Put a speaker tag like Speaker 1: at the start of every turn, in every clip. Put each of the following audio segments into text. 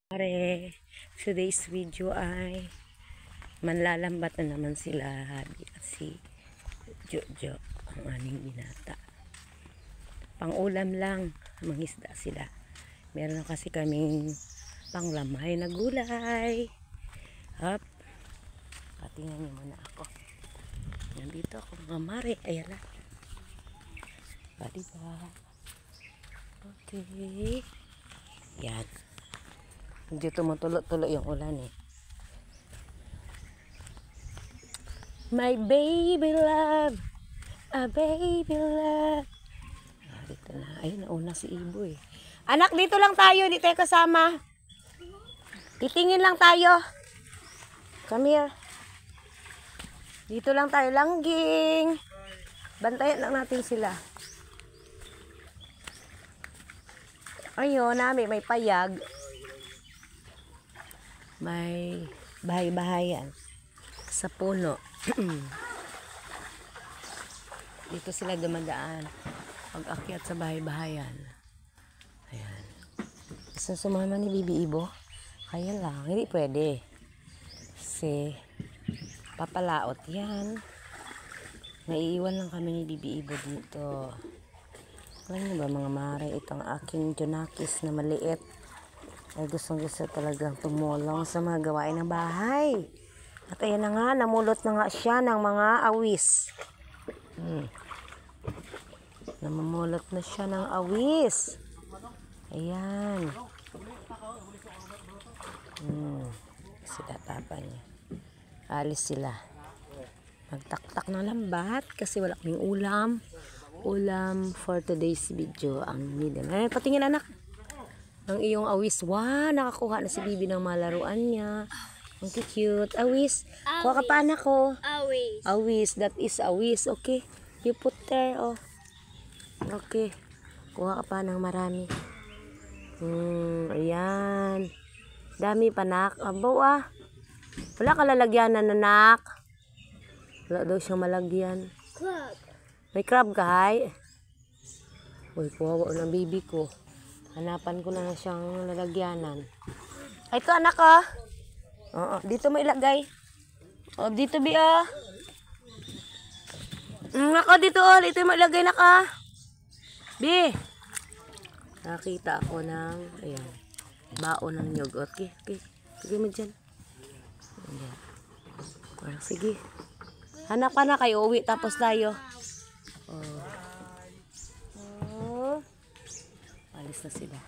Speaker 1: Pare, today's video ay manlalambat na naman sila Habi at si Jojo, ang aming binata. Pang-ulam lang, mangisda sila. Meron kasi kaming panglamay na gulay. Hop, patingnan niyo muna ako. Nandito ako mga mare, ayan na. Diba? Okay. Yan. Medyo tumutulo-tulo yung ulan eh. My baby love, a baby love. Dito na. Ayun, nauna si Ibo eh. Anak, dito lang tayo. Di tayo kasama. Titingin lang tayo. Come here. Dito lang tayo. Langging. Bantayan lang natin sila. Ayun, namin may payag. May bahay-bahayan sa puno. Dito sila dumadaan pag akyat sa bahay-bahayan. Ayan. Gusto sumama ni Bibi Ibo? Kaya lang, hindi pwede. Kasi papalaot yan. Naiiwan lang kami ni Bibi Ibo dito. Alam niyo ba mga mare, itong aking Junakis na maliit ay gustong-gusto talagang tumulong sa mga gawain ng bahay. At ayan na nga, namulot na nga siya ng mga awis. Namumulot na siya ng awis. Ayan. Sila papa niya. Alis sila. Magtaktak ng lambat kasi wala kaming ulam. Ulam for today's video ang medium. Ay, patingin anak. Ang iyong awis. Wow, nakakuha na si Bibi ng malaruan niya. Ang cute. Awis. Kuha ka pa anak ko.
Speaker 2: Awis.
Speaker 1: Awis. That is awis. Okay. You put there. Oh. Okay. Kuha ka pa ng marami. Ayan. Dami pa nak. Abaw ah. Wala ka lalagyanan anak. Wala daw siyang malagyan.
Speaker 2: Crab.
Speaker 1: May crab kay. Uy, kuha ng bibi ko. Hanapan ko na siyang lalagyanan. Ay, ito anak ah. Oo, dito mo ilagay. O, dito bi ah. Naka dito oh, dito mo ilagay naka. Bi. Nakita ako ng, ayan, baon ng nyog. Okay, okay. Sige mo dyan. Ayan. Parang sige. Hanap ka na kayo, uwi tapos tayo. Oh. Alis na sila.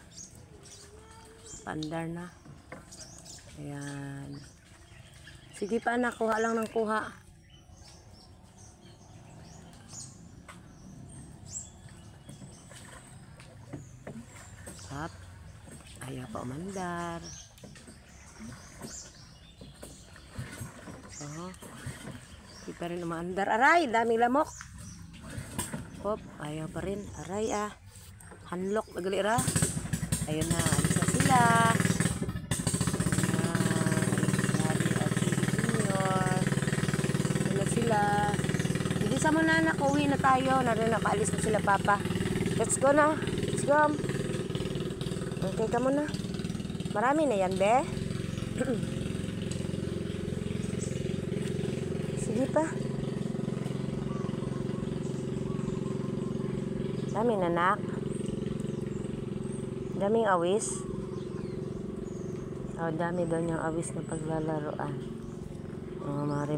Speaker 1: Pandar na. Ayan. Sige pa anak, kuha lang ng kuha. Hop. Ayaw pa umandar. Oh. Hindi pa rin umandar. Aray, daming lamok. Hop, ayaw pa rin. Aray ah. Hanlok nagalira. Ayun na, alis na sila. Ayun na sila. Hindi sa muna na, uwi na tayo. Naroon na, paalis na sila papa. Let's go na. Let's go. Okay ka muna. Marami na yan, be. Sige pa. Dami na nak. Daming awis. Oh, dami daw niyang awis na paglalaroan. Mari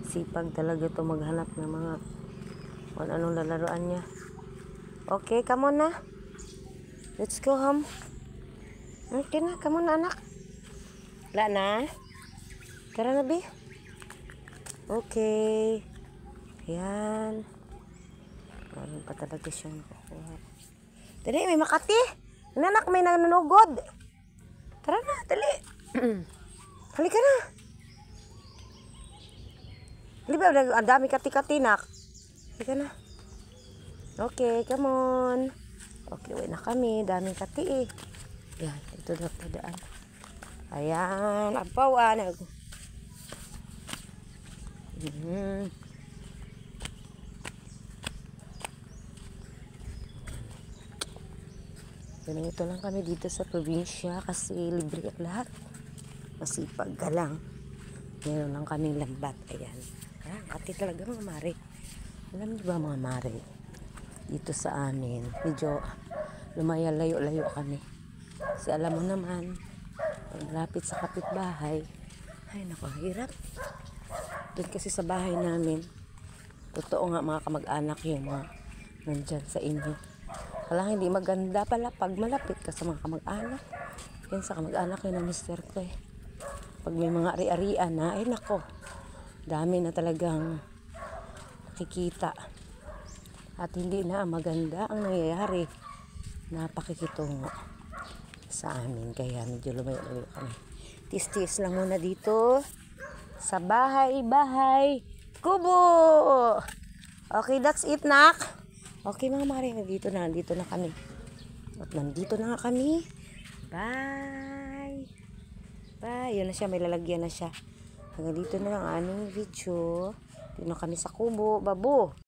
Speaker 1: sipag talaga to maghanap ng mga kung anong lalaroan niya. Okay, come on na. Let's go home. Okay na, come on na anak. Wala na. Tara na, Bi. Okay. Ayan. Meron pa talaga siyang kukuha. Dali, may Makati. Nanak, may nanunugod. Tara na, dali. Halika na. Di ba, ang dami kati-kati, nak. Halika na. Okay, come on. Okay, uwi na kami. Daming kati eh. Yan, ito na padaan. Ayan, apawan. Ganito lang kami dito sa probinsya kasi libre ang lahat. Masipag ka lang. Meron lang kaming lambat. Ayan. Kati talaga mga mare. Alam niyo ba mga mare? Dito sa amin, medyo layo-layo kami. Kasi alam mo naman, pag malapit sa kapitbahay, ay naku, hirap. Doon kasi sa bahay namin, totoo nga mga kamag-anak yung mga nandyan sa inyo. Wala, hindi maganda pala pag malapit ka sa mga kamag-anak. Yan sa kamag-anak yun ang mister ko eh. Pag may mga ari-arian na, ay nako, dami na talagang nakikita. At hindi na maganda ang nangyayari na pakikitungo sa amin. Kaya medyo lumayo-layo kami. Tis-tis lang muna dito sa bahay-bahay kubo. Okay, that's it, nak. Okay mga mare, nandito na kami. At nandito na nga kami. Bye. Bye. Yun na siya, may lalagyan na siya. Hanggang dito na lang ang aming video. Dito na kami sa kubo. Babo.